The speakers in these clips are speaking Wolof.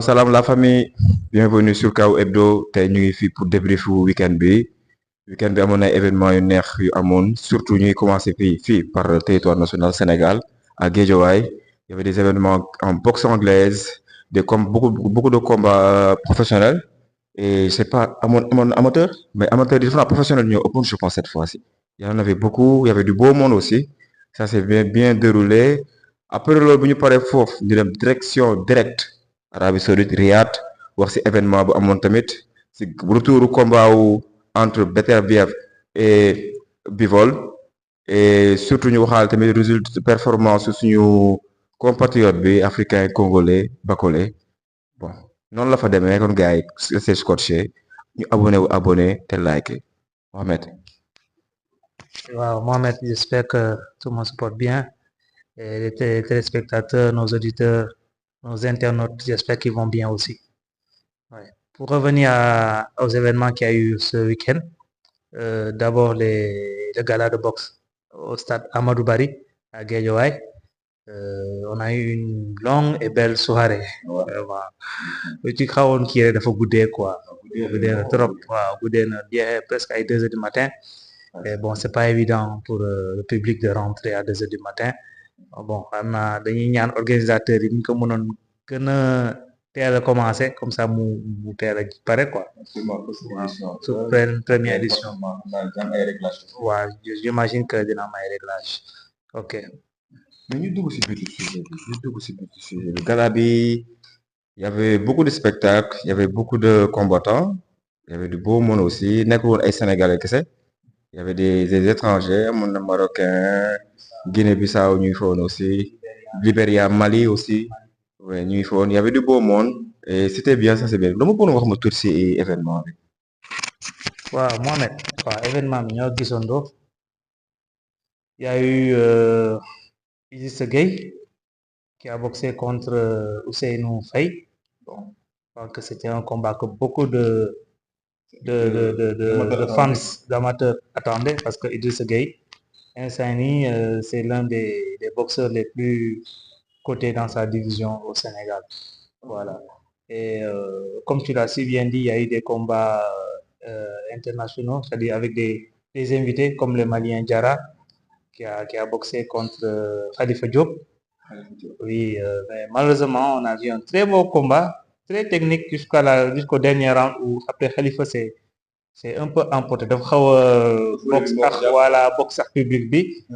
Salam la famille, bienvenue sur Kao Hebdo tey ñu ngi fii pour débrief week-end bi amoon ay événements yu neex yu amoon surtout ñuy commencé fii par le territoire national Sénégal à Guédiawaye. Il y avait des événements en boxe anglaise, beaucoup de combats professionnels et je sais pas amoon amateur mais amateur yi dafa naa professionnel ñoo ëppoon je pense cette fois-ci. Il y en avait beaucoup, il y avait du beau monde aussi, ça s'est bien déroulé. Après loolu bu ñu paree foofu ñu dem direction direct Arabie Saoudite Riyad wax ci événement bu amoon tamit ci retouru combat wu entre Beterbiev et Bivol et surtout ñu waxaal tamit résultat performance suñu compatriote bi africain congolais Bakole. Bon noonu la fa demee kon gars yi restez scotché ñu abonné te like Mohamed. Wow, Mohamed, j'espère que tout le monde se porte bien. Et les téléspectateurs, nos auditeurs, nos internautes, j'espère qu'ils vont bien aussi. Ouais. Pour revenir aux événements qu'il y a eu ce week-end, d'abord le gala de boxe au stade Amadou Barry à Guédiawaye. On a eu une longue et belle soirée. Vraiment. lu ci xawoon kii rek dafa guddee quoi. guddee na trop waaw guddee na bien presque ay 2 heures du matin. Et bon c'est pas évident pour le public de rentrer à 2 heures du matin. Bon xam naa dañuy ñaan organisateurs yi ñu ko mënoon gën a teel a commencé comme ça mu teel a pare quoi. su première édition. waaw j'imagine que dina am ay réglages. Ok. Mais ñu dugg ci biir sujet bi gala bi il y avait beaucoup de spectacles, il y avait beaucoup de combattants, il y avait du beau monde aussi nekkul woon ay sénégalais kese il y avait des étrangers amoon na marocain Guinée-Bissau ñu ngi fa woon aussi Libéria Mali aussi ouais ñu ngi fa woon il y avait du beau monde et c'était bien ça c'est bien dama bëggoon wax ma tuuti ci événement bi. waaw Mohamed waaw événement bi ñoo gisandoo il y a eu Idrissa Gueye qui a boxé contre Ousseynou Faye. Bon, je pense que c'était un combat que beaucoup de fans, d'amateurs attendaient parce que Idrissa Gueye, Insani, c'est l'un des boxeurs les plus cotés dans sa division au Sénégal. Voilà. Et comme tu l'as si bien dit, il y a eu des combats internationaux, c'est-à-dire avec des invités comme le Malien Diarra qui a boxé contre Khalifa Diop. Oui, mais malheureusement, on a vu un très beau combat, très technique jusqu'au dernier round où après Khalifa c'est un peu emporté. dafa xaw a boxe ak public bi.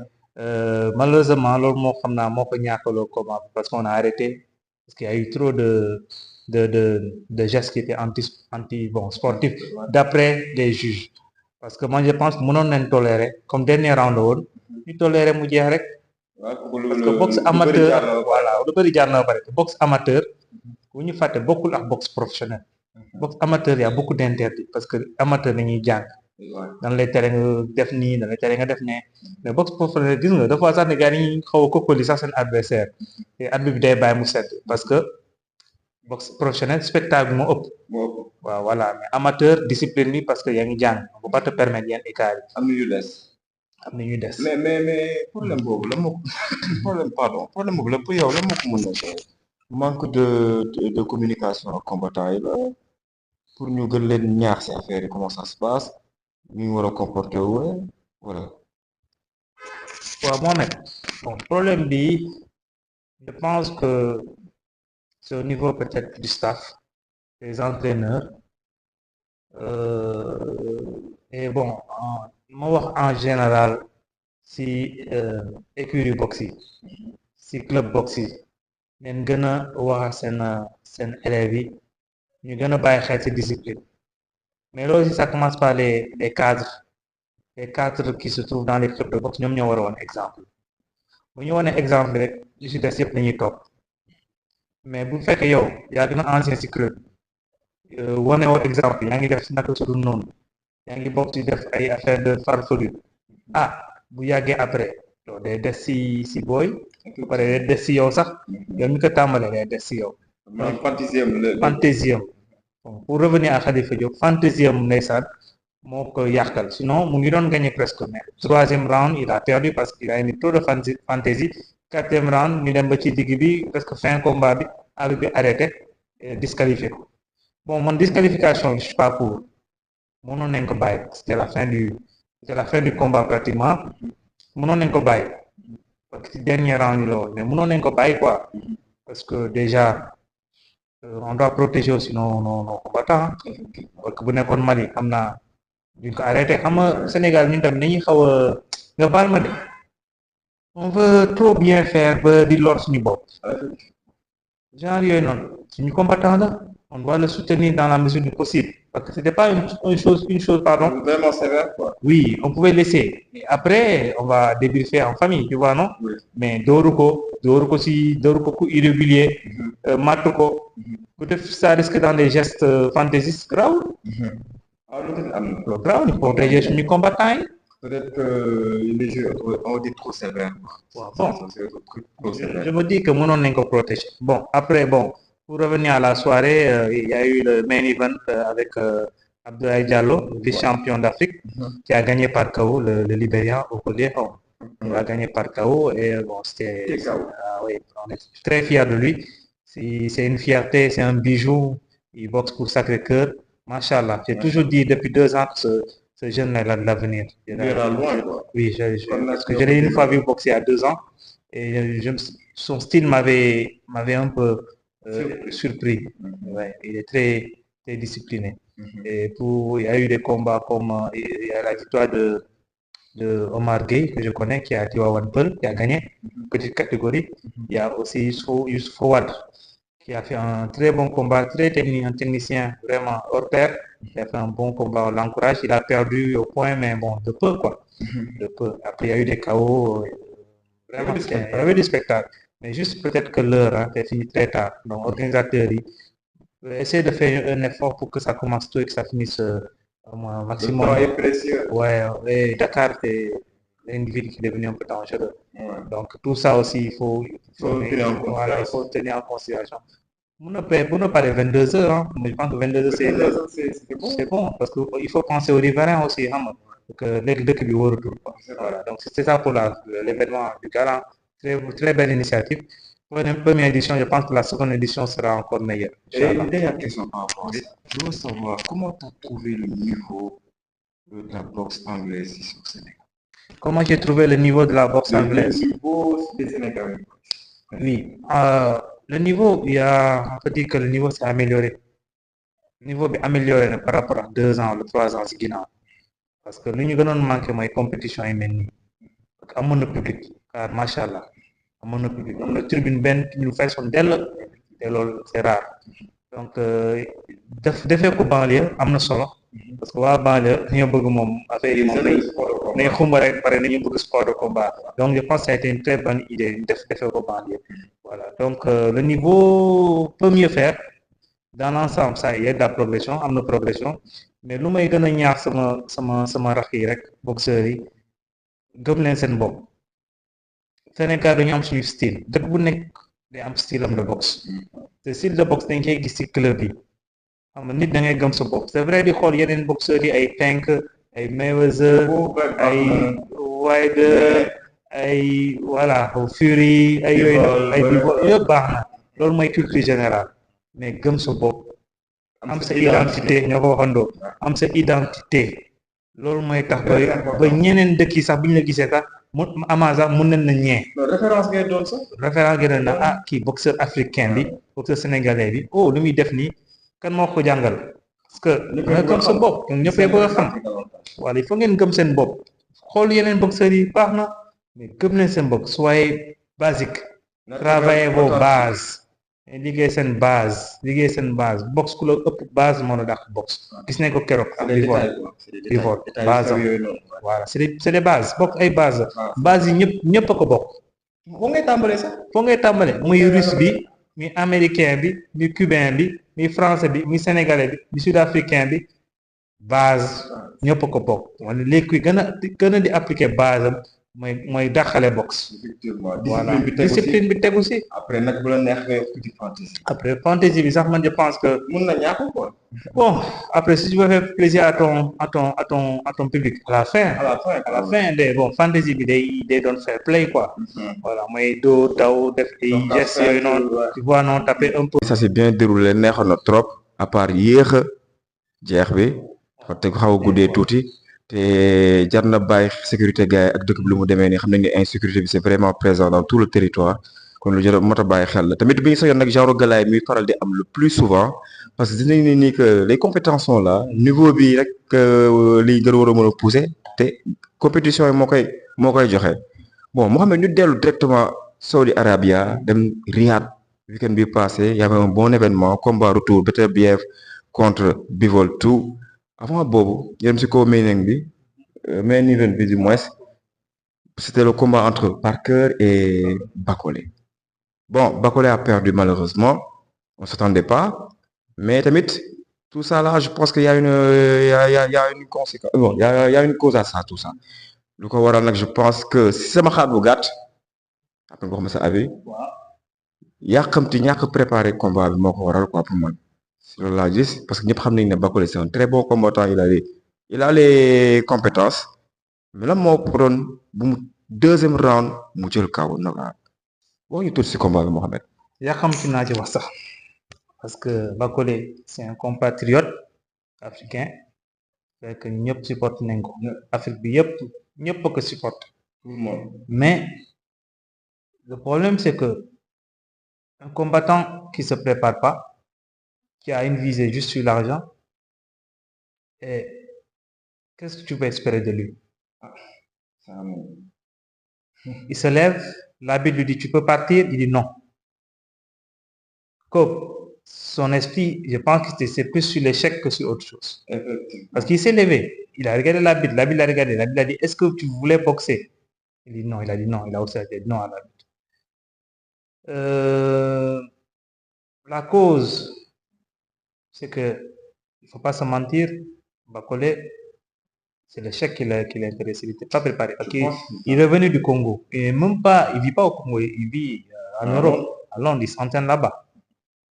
Malheureusement loolu moo xam naa moo ko ñàkkaloo combat parce qu'on a arrêté parce qu'il y a eu trop de gestes qui étaient anti bon sportifs d'après les juges. Parce que moi je pense que mënoon nañ tolérer comme dernier round la woon ñu tolérer mu jeex rek. parce que boxe amateur voilà lu bëri jaar na ba pare boxe amateur bu ñu fàtte bokkul ak boxe professionnel. boxe amateur y a beaucoup d'interdits parce que amateur nañuy jàng. dañ lay tere nga def nii dañ lay tere nga def ne mais boxe professionnel gis nga dafa sax ne gars yi xaw a kokkali sax seen adversaire te arbitre bi day bàyyi mu sedd parce que boxe professionnel spectacle bi moo ëpp. waaw voilà mais amateur discipline bi parce que yaa ngi jàng bu pas te permettre yenn écart yi. am na yu des. am na ñuy des. mais problème boobu la moo problème boobu la pour yow la moo ko mën a manque de communication ak combattant yi la pour ñu gën leen ñaax ci affaire yi comment ça se passe ñu war a comporter wu voilà. waaw Mohamed bon problème bi je pense que c'est au niveau peut-être du staff des entraîneurs et bon ma wax en général si écurie boxe yi si club boxe yi leen gën a wax seen élèves yi ñu gën a bàyyi xel ci discipline mais loolu si ça commence par les cadres qui se trouvent dans les clubs de boxe ñoom ñoo war a woon exemple bu ñu wonee exemple rek ñu si des yëpp dañuy topp mais bu fekkee yow yaa gën a ancien ci club wane woo exemple yaa ngi def si naka su dul noonu yaa ngi bokk ci def ay affaire de farfelu bu yàggee après loolu day des si booy ba pare day des si yow sax yow mi ko tàmbalee day des si yow. Fantaisie bon pour revenir à Khalifa Diop fantaisie ndeysaan moo ko yàqal sinon mu ngi doon gagné presque mais 3e round il a perdu parce qu'il a mis trop de fantaisie 4e round ñu dem ba ci digg bi presque fin combat bi arbitre bi arrêté disqualifié ko bon man disqualification je suis pas pour mënoon nañ ko bàyyi c'était la fin du combat pratiquement mënoon nañ ko bàyyi parce que dernier round yi la woon mais mënoon nañ ko bàyyi quoi parce que déjà on doit protéger aussi nos combattants parce que bu nekkoon Mali xam naa duñ ko arrêté xam nga Sénégal ñun tamit dañuy xaw a nga baal ma de on veut trop bien faire ba di lor suñu bopp genre yooyu noonu suñu combattant la on doit le soutenir dans la mesure du possible parce que c'était pas une chose pardon Vraiment sévère, quoi. oui on pouvait laisser et après on va débriefer en famille tu vois non Oui. mais dooru ko ku irrégulier matt ko peut-être ça risque dans des gestes fantaisistes grave Ah, loolu am na. loolu grave ñu protéger suñu combattant yi Peut-être que les jeux ont été trop sévères. waaw bon C'est trop sévère. je me dis que mënoon nañ ko protéger bon après bon pour revenir à la soirée il y a eu le main event avec Abdoulaye Diallo vice-champion d'Afrique qui a gagné par KO le Libérien au collier il a gagné par KO et bon c'était oui, on est très fiers de lui c'est une fierté c'est un bijou il boxe pour Sacré-Cœur machallah j'ai toujours dit depuis 2 ans que ce jeune a de l'avenir Il ira loin, quoi. oui parce que je l'ai une fois vu boxer il y a 2 ans et son style m'avait un peu surpris. Ouais, il est très discipliné. Et il y a eu des combats comme il y a la victoire de Omar Gueye que je connais qui a Tivaouane Peulh qui a gagné petite catégorie. Il y a aussi Youssouf Fouad qui a fait un très bon combat, très technique, un technicien vraiment hors pair. Il a fait un bon combat, on l'encourage. Il a perdu au point, mais bon, de peu quoi. De peu. Après, il y a eu des KO. Vraiment, il y avait du spectacle. Mais juste peut-être que l'heure est finie très tard. Donc, organisateurs, essayer de faire un effort pour que ça commence tôt et que ça finisse au moins maximum. Le temps est précieux. Ouais, et Dakar, c'est une ville qui est devenue un peu dangereuse. Ouais. Donc, tout ça aussi, il faut tenir en considération. Pour ne pas les 22 heures, hein. Je pense que 22 heures, c'est bon, parce qu'il faut penser aux riverains aussi. Hein, voilà, donc c'est ça pour l'événement du gala. Très, très belle initiative. Pour une première édition, je pense que la seconde édition sera encore meilleure. Et une dernière question par rapport à ça. Je veux savoir comment tu as trouvé le niveau de la boxe anglaise ici au Sénégal. Comment j'ai trouvé le niveau de la boxe anglaise? Le niveau des Sénégalais. Oui, le niveau, on peut dire que le niveau s'est amélioré. Le niveau est amélioré par rapport à 2 ans ou 3 ans ci ginnaaw parce que li ñu gënoon manqué mooy compétition yi mel nii amoon na public car macha allah amoon na public am na tribune benn ñu feesoon dell te loolu c'est rare donc defee ko banlieue am na solo parce que waa banlieue dañoo bëgg moom affaire yi moom nañ xumba rek pare nañu bëgg sport de combat donc je pense que ça a été une très bonne idée defee ko banlieue voilà donc le niveau peut mieux faire dans l'ensemble ça y a de la progression am na progression mais lu may gën a ñaax sama rax yi rek boxeurs yi gëm leen seen bopp Sénégal dañu am suñu style dëkk bu nekk day am style am de boxe te style de boxe dañ koy gis ci club yi xam nga nit da ngay gëm sa bopp c'est vrai di xool yeneen boxeurs yi ay Tank ay Mayweather ay Wilder ay voilà Fury ay yooyu ay Bivol yëpp baax na loolu mooy culture générale mais gëm sa bopp am sa identité ñoo ko waxandoo am sa identité loolu mooy tax ba ñeneen dëkk yi sax bu ñu la gisee sax mu ama sax mun nañ na ñee référence ngay doon sax référence ngay doon na kii boxeur africain bi boxeur sénégalais bi lu muy def nii kan moo ko jàngal parce que nga gëm sa bopp ñëppee bëgg a xam wala il faut ngeen gëm seen bopp xool yeneen boxeurs yi baax na mais gëm leen seen bopp soyez basique travaillez vos bases liggéey seen base boxe ku la ëpp base moo la dàq boxe gis nañ ko keroog ak Bivol base voilà c'est des bases bokk ay base base yi ñëpp a ko bokk foo ngay tàmbalee sax muy russe bi muy américain bi muy cubain bi muy français bi muy sénégalais bi muy sud-africain bi base ñëpp a ko bokk wala léegi kuy gën a di appliquer base am mooy dàqale boxe. Effectivement. Voilà Discipline bi tegu si. discipline bi tegu si. Après nag bu la neex nga yokk tuuti fantaisie. Après fantaisie bi sax man je pense que Mun na ñàkk quoi. bon après si tu veux faire plaisir à ton public à la fin. À la fin de bon fantaisie bi day doon fair play quoi. Voilà mooy doo daw def ay gestes yooyu noonu tu vois non taper un peu. Ça s'est bien déroulé neexoon na trop à part yéex a jeex bi wax dëgg xaw a guddee tuuti te jar na bàyyi sécurité gars yi ak dëkk bi lu mu demee nii xam nañ ne insécurité bi c'est vraiment présent dans tout le territoire kon lu jar mot a bàyyi xel la tamit bi ñu sañoon nag genre galaay muy faral di am le plus souvent parce que dinañ ne nii que les compétences sont là niveau bi rek liy gën a war a mën a pousser te compétition yi moo koy joxe bon Mohamed ñu dellu directement Saudi Arabia dem Riyad week-end bi passé y avait un bon événement combat retour Beterbiev contre Bivol 2 avant boobu ñu dem si kaw main bi main event bi du moins c'était le combat entre Parker et Bakole bon Bakole a perdu malheureusement on s'attendait pas mais tamit tout ça là je pense que y a une conséquence bon y a une cause à ça tout ça lu ko waral nag je pense que si sama xaat bu gàtt après nga xam sa avis yàqamti ñàkk préparé combat bi moo ko waral quoi pour man si loolu laa gis parce que ñëpp xam nañ ne Bakole c'est un très bon combattant il a les compétences mais lan moo ko doon bu mu deuxième round mu jël kaw nogaat boo ñu tuuti si combat bi Mohamed. yàqamti naa ci wax sax parce que Bakole c'est un compatriote africain fekk ñëpp supporte nañ ko Afrique bi yëpp ñëpp ko supporte mais le problème c'est que un combattant qui se prépare pas qui a une visée juste sur l'argent et qu'est-ce que tu peux espérer de lui? Il se lève, l'arbitre lui dit tu peux partir, il dit non. Comme son esprit, je pense que c'est plus sur l'échec que sur autre chose. Parce qu'il s'est levé, il a regardé l'arbitre l'a regardé, l'arbitre a dit est-ce que tu voulais boxer? Il dit non, il a dit non, il a haussé la tête, non à l'arbitre. La cause, c'est que il faut pas se mentir, Bakole, c'est l'échec qui l'intéresse, il n'était pas préparé. Parce qu'il est revenu du Congo. Et même pas, il vit pas au Congo, il vit en Europe, à Londres, il s'entraîne là-bas.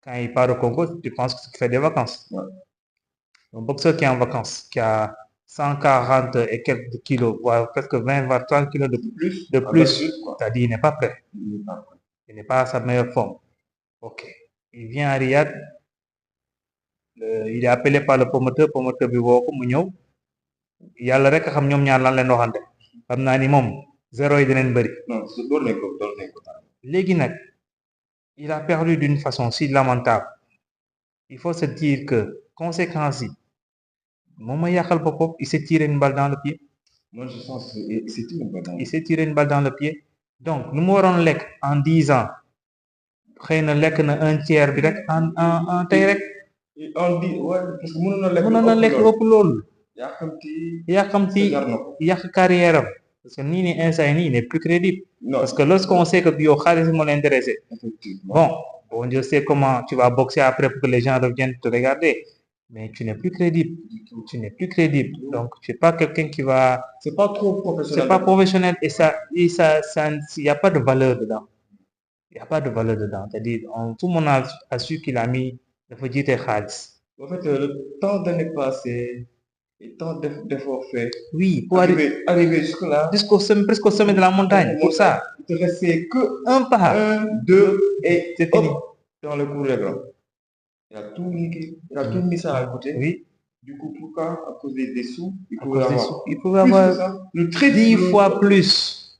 Quand il part au Congo, tu penses qu'il fait des vacances. Un boxeur qui est en vacances, qui a 140 et quelques kilos, voire presque 20, voire 30 kilos de plus, t'as dit il n'est pas prêt. Il n'est pas à sa meilleure forme. Ok. Il vient à Riyad, il est appelé par le promoteur bi woo ko mu ñëw yàlla rek xam ñoom ñaar lan leen waxante xam naa ni moom zéro yi dinañ bëri. léegi nag il a perdu d'une façon si lamentable il faut se dire que conséquences yi moom ma yàqal boppam il s'est tiré une balle dans le pied. Moi, je pense qu'il s'est tiré une balle dans le pied. Il s'est tiré une balle dans le pied donc nu mu waroon lekk en 10 ans xëy na lekk na un tiers bi rek en tey rek. on dit ouais parce que mënoon na lekk ëpp loolu. yàqamti yàq carrière am parce que nii nii instant nii il n'est plus crédible. Parce que lorsqu'on sait que yow xaalis moo l'intéressé. Bon je sais comment tu vas boxer après pour que les gens reviennent te regarder mais tu n'es plus crédible. Donc tu n'es pas quelqu'un qui va. C'est pas trop professionnel. C'est pas professionnel et ça il y a pas de valeur dedans. Il y a pas de valeur dedans c'est-à-dire tout le monde a su qu'il a mis dafa jiite xaalis. En fait le temps d'année passée et tant d'efforts faits. Oui pour arriver jusque-là. Presque au sommet de la montagne. Pour ça il te restait que un pas. 1, 2 et c'est fini. Dans le cours règlement. Il a tout mis ça à côté. Oui. Du coup, pourquoi? À cause des sous, il pouvait avoir le très 10 fois plus.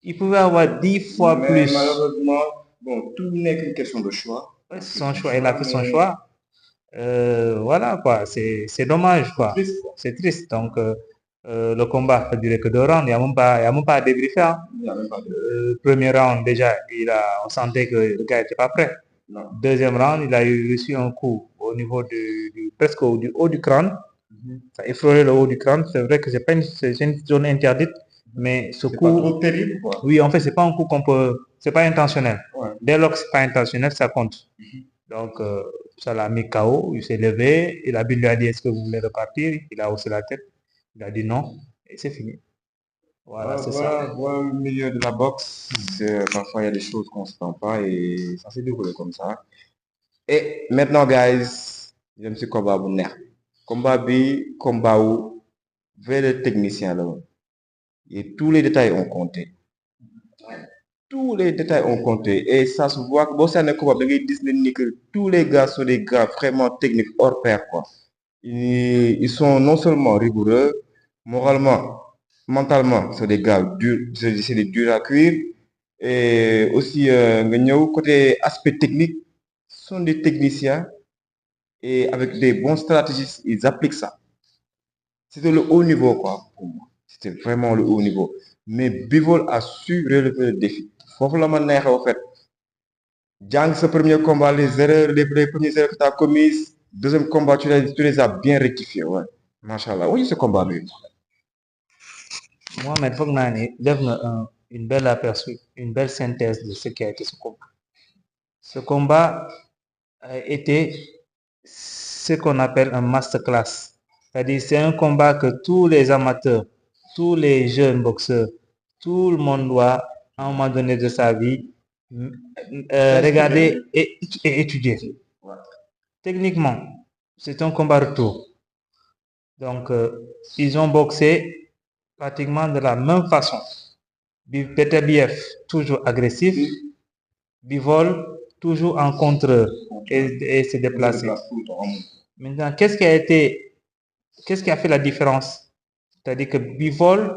Il pouvait avoir 10 fois plus. Malheureusement, bon, tout n'est qu'une question de choix. Son choix, il a fait son choix. Voilà quoi, c'est dommage quoi. C'est triste. Donc le combat a duré que 2 rounds. Il y a même pas à débriefer. Hein. Premier round déjà, on sentait que le gars était pas prêt. Non. Deuxième round, il a reçu un coup au niveau presque du haut du crâne. Ça a effleuré le haut du crâne. C'est vrai que c'est une zone interdite, mais ce coup. C'est pas trop terrible, quoi. Oui, en fait, c'est pas un coup qu'on peut. C'est pas intentionnel. Ouais. Dès lors que c'est pas intentionnel, ça compte. Donc, ça l'a mis KO. Il s'est levé. Et l'arbitre lui a dit est-ce que vous voulez repartir? Il a haussé la tête. Il a dit non. Et c'est fini. Voilà, c'est Voilà, ça. voilà le milieu de la boxe. Parfois, il y a des choses qu'on ne s'entend pas et ça s'est déroulé comme ça. Et maintenant, guys, j'aime ce combat bu neex. Combat bi, combat wu vrai technicien là. Et tous les détails ont compté. Tous les détails ont compté. Et ça se voit que bon, c'est un combat, que tous les gars sont des gars vraiment techniques hors pair, quoi. Ils sont non seulement rigoureux, moralement, mentalement, c'est des gars durs, c'est des durs à cuire. Et aussi, côté aspect technique, ce sont des techniciens et avec des bons stratégistes, ils appliquent ça. C'était le haut niveau, quoi, pour moi. C'était vraiment le haut niveau. Mais Bivol a su relever le défi. Faut la man en fait. Jang, ce premier combat, les premières erreurs que tu as commises, deuxième combat, tu les as bien rectifiées, ouais. Machallah. Oui, ce combat, lui. Mohamed foog naa ne def nga une belle aperçu, une belle synthèse de ce qui a été ce combat. Ce combat a été ce qu'on appelle un masterclass. C'est-à-dire, c'est un combat que tous les amateurs, tous les jeunes boxeurs, tout le monde doit, à un moment donné de sa vie, regarder et étudier. Techniquement, c'est un combat retour. Donc, ils ont boxé pratiquement de la même façon. Beterbiev, toujours agressif. Bivol, toujours en contreur et se déplacer. Maintenant, qu'est-ce qui a fait la différence? C'est-à-dire que Bivol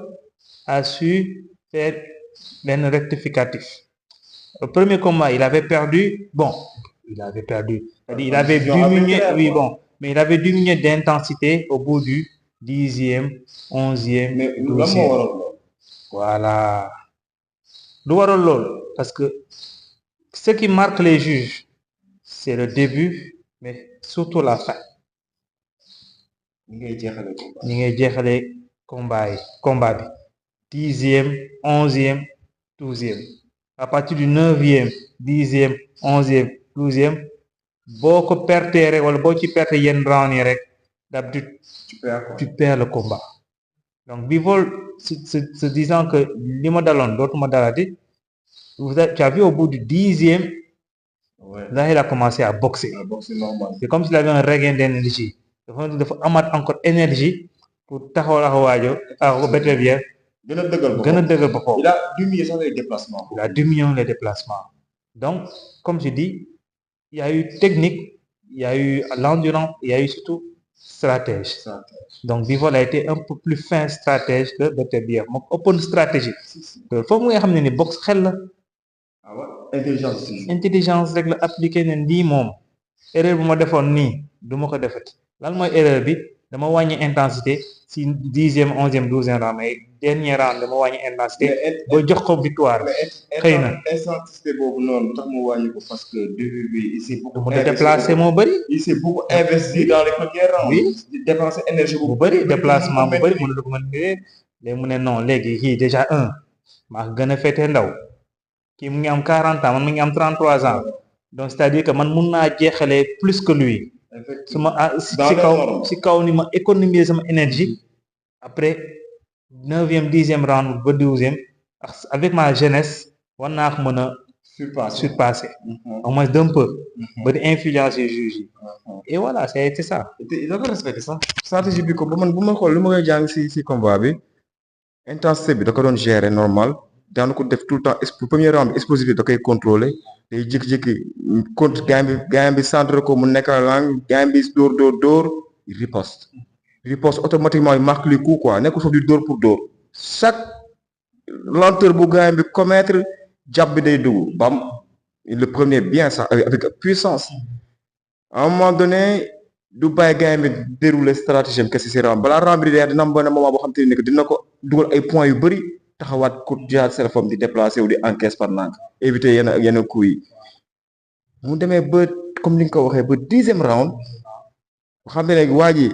a su faire un rectificatif. Au premier combat, il avait perdu. Bon, il avait perdu. C'est-à-dire, il avait diminué, oui, bon, mais il avait diminué d'intensité au bout du 10e, 11e, 12e. Voilà. Parce que ce qui marque les juges, c'est le début, mais surtout la fin. Ni ngay jeexale combat bi 10e, 11e, 12e. À partir du 9e, 10e, 11e, 12e, boo ko pertee rek wala boo ci perte yenn round yi rek d'habitude tu perds le combat. Donc Bivol se disant que li ma daloon dootuma dalati, tu as vu au bout du 10e, là il a commencé à boxer. C'est comme s'il avait un regain d'énergie. dafa amaat encore énergie pour taxawaajo ak Beterbiev gën a dëggal boppam. Il a diminué les déplacements. Il a diminué les déplacements. Donc, comme je dis, il y a eu technique, il y a eu l'endurance, il y a eu surtout stratège. Donc, Bivol a été un peu plus fin stratège que Beterbiev. Moom ëppoon stratégie. Foofu nga xam ne ni boxe xel la. Intelligence rek la appliqué ne lii moom erreur bu ma defoon nii du ma ko defati. Lan mooy erreur bi dama wàññi intensité si 10e 11e 12e round mais dernier round dama wàññi intensité ba jox ko victoire xëy na intensité boobu noonu tax mu wàññi ko parce que début bi il s'est beaucoup déplacé moo bëri. Il s'est beaucoup investi dans les premiers rounds. Oui, dépensé énergie bu bëri déplacement bu bëri mënu ko mën léegi mu ne non léegi kii déjà maa gën a féete ndaw kii mu ngi am 40 ans man mu ngi am 33 ans donc c'est-à-dire que man mun naa jeexalee plus que lui. si kaw ni ma économiser sama énergie après 9e 10e round ba 12e avec ma jeunesse war naa ko mën a surpasser au moins d'un peu ba di influencer juge yi et voilà c'est ça. Il avait respecté ça. Stratégie bi ko ba man bu ma xool lu ma koy jàng si combat bi intensité bi da ko doon gérer normal daanu ko def tout le temps premier round bi explosivité da koy contrôler day jékki-jékki contre gain bi centre ko mu nekk lang gain bi dóor il riposte automatiquement il marque les coups quoi nekkul foofu di dóor pour dóor chaque lenteur bu gain bi commettre jàpp bi day dugg bam le premier bien ça avec puissance à un moment donné du bàyyi gain bi dérouler stratégie am kese si round balaa round bi di dina am benn moment boo xam te ne dina ko dugal ay points yu bëri taxawaat ko jaar seen forme di déplacer wu di encaisse par nank éviter yenn coups yi mu demee ba comme ni nga ko waxee ba 10e round xam ne waa ji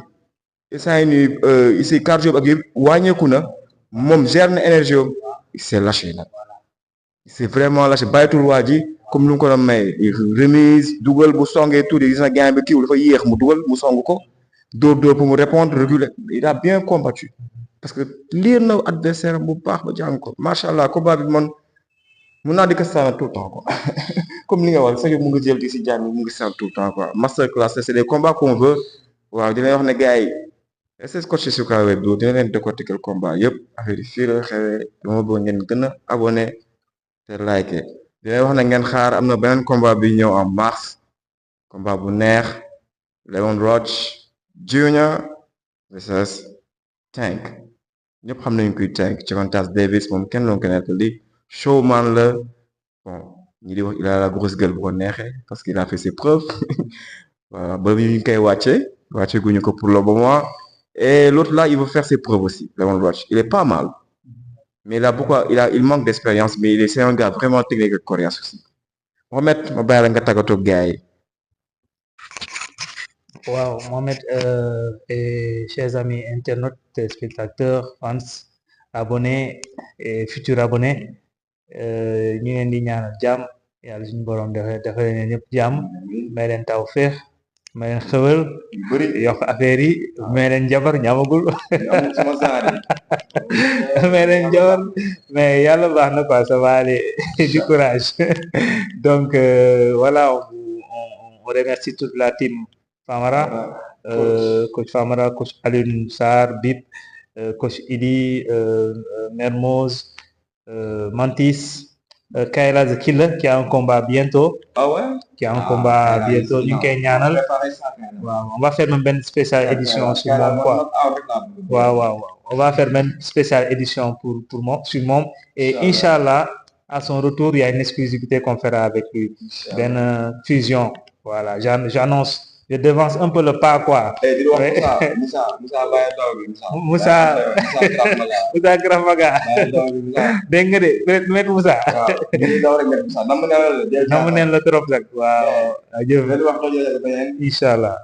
saa yi si cardio ak yëpp wàññeeku na moom gère na énergie am il s'est lâché nag il s'est vraiment lâché bàyyitul waa ji comme lu mu ko doon may remise dugal bu songee tuuti gis na gain bi kiiwul dafa yéex mu dugal mu song ko dóor pour mu répondre reculer il a bien combattu parce que lire na adversaire am bu baax ba jàng ko macha allah combat bi man mun naa di ko seetaan tout le temps quoi comme li nga wax sax mu ngi jël di si jàng mu ngi seetaan tout le temps quoi masterclass c'est des combats qu'on veut waaw dinañ wax ne gars yi SS Coach Sukar Webdo dina leen décortiquer combat yëpp affaire yi fii la xewee dama bëgg ngeen gën a abonné te like dinañ wax ne ngeen xaar am na beneen combat bi ñëw en mars combat bu neex Leon Roach Junior versus Tank ñëpp xam nañu kuy Tank Gervonta Davis moom kenn doon ko nettali showman la bon ñi di wax il a la grosse gueule bu ko neexee parce qu'il a fait ses preuves voilà ba ñu ngi koy wàcce guñu ko pour le moment et l'autre là il veut faire ses preuves aussi Leon Roach il est pas mal mais là pourquoi il manque d'expérience mais c'est un gars vraiment technique ak coriace aussi Mohamed ma bàyyi la nga tàggatoo gars yi. Wow, Mohamed et chers amis internautes, téléspectateurs, fans, abonnés et futurs abonnés, ñu leen di ñaanal jàmm yàlla suñu borom dafa leen ñëpp jàmm may leen tawfeex may leen xewal yokk affaire yi may leen jabar ñamagul may leen jabar mais yàlla baax na quoi ça va aller du courage donc voilà on remercie toute la team Famara, coach Famara, coach Alioune Sarr, Bip, coach Idi, Mermoz, Mantis, Kayla the Killer qui a un combat bientôt. Ah ouais? Qui a un combat bientôt. Ñu ngi koy ñaanal. Waaw, on va faire même benn spéciale édition sur moom quoi. Waaw. On va faire même spéciale édition pour moom sur moom et Inch'Allah à son retour il y a une exclusivité qu'on fera avec lui. Benn fusion. Voilà, j'annonce. Je devance un peu le pas quoi. Moussa Kramaga. Dégg nga de Maître Moussa. Namu neen la trop nag. Waaw. Inch'Allah.